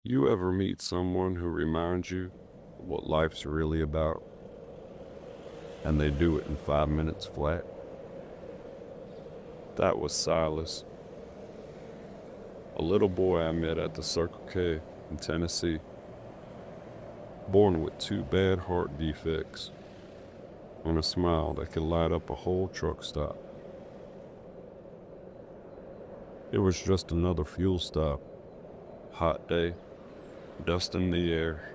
You ever meet someone who reminds you what life's really about, and they do it in 5 minutes flat? That was Silas, a little boy I met at the Circle K in Tennessee, born with two bad heart defects and a smile that could light up a whole truck stop. It was just another fuel stop, hot day, dust in the air,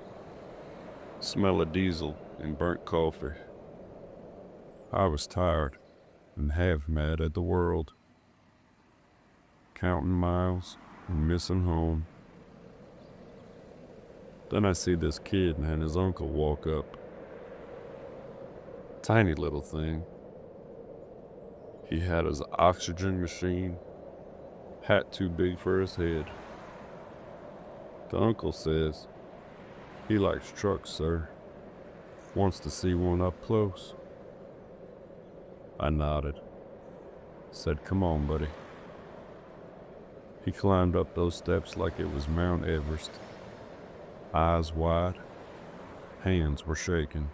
smell of diesel and burnt coffee. I was tired and half mad at the world, counting miles and missing home. Then I see this kid and his uncle walk up. Tiny little thing. He had his oxygen machine, hat too big for his head. The uncle says, "He likes trucks, sir. Wants to see one up close." I nodded, said, "Come on, buddy." He climbed up those steps like it was Mount Everest. Eyes wide, hands were shaking.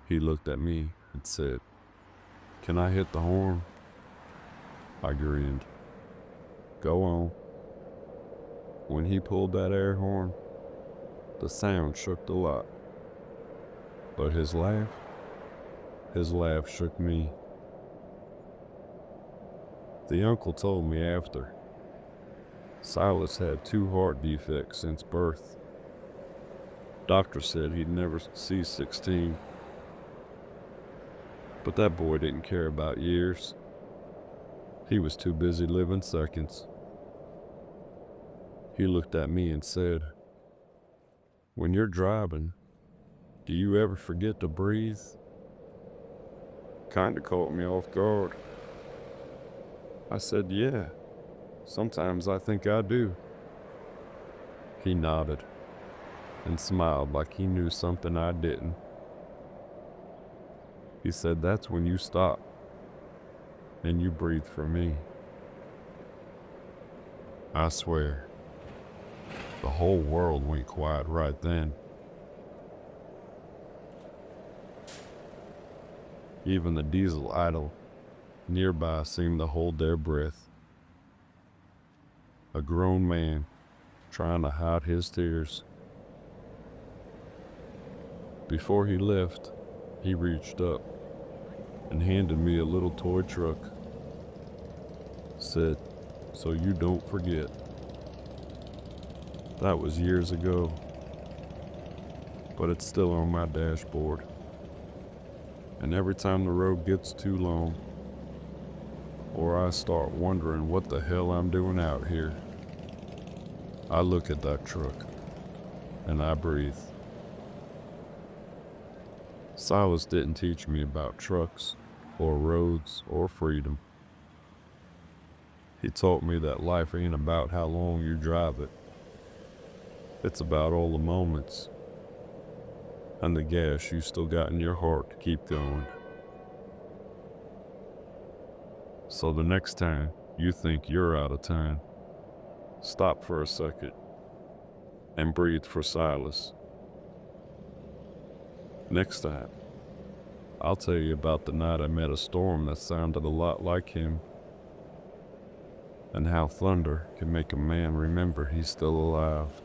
He looked at me and said, "Can I hit the horn?" I grinned. "Go on." When he pulled that air horn, the sound shook the lot. But his laugh shook me. The uncle told me after, Silas had two heart defects since birth. Doctor said he'd never see 16. But that boy didn't care about years. He was too busy living seconds. He looked at me and said, "When you're driving, do you ever forget to breathe?" Kinda caught me off guard. I said, "Yeah, sometimes I think I do." He nodded and smiled like he knew something I didn't. He said, "That's when you stop and you breathe for me." I swear, the whole world went quiet right then. Even the diesel idle nearby seemed to hold their breath. A grown man trying to hide his tears. Before he left, he reached up and handed me a little toy truck. Said, "So you don't forget." That was years ago, but it's still on my dashboard. And every time the road gets too long, or I start wondering what the hell I'm doing out here, I look at that truck and I breathe. Silas didn't teach me about trucks or roads or freedom. He taught me that life ain't about how long you drive it. It's about all the moments and the gas you still got in your heart to keep going. So the next time you think you're out of time, stop for a second and breathe for Silas. Next time, I'll tell you about the night I met a storm that sounded a lot like him, and how thunder can make a man remember he's still alive.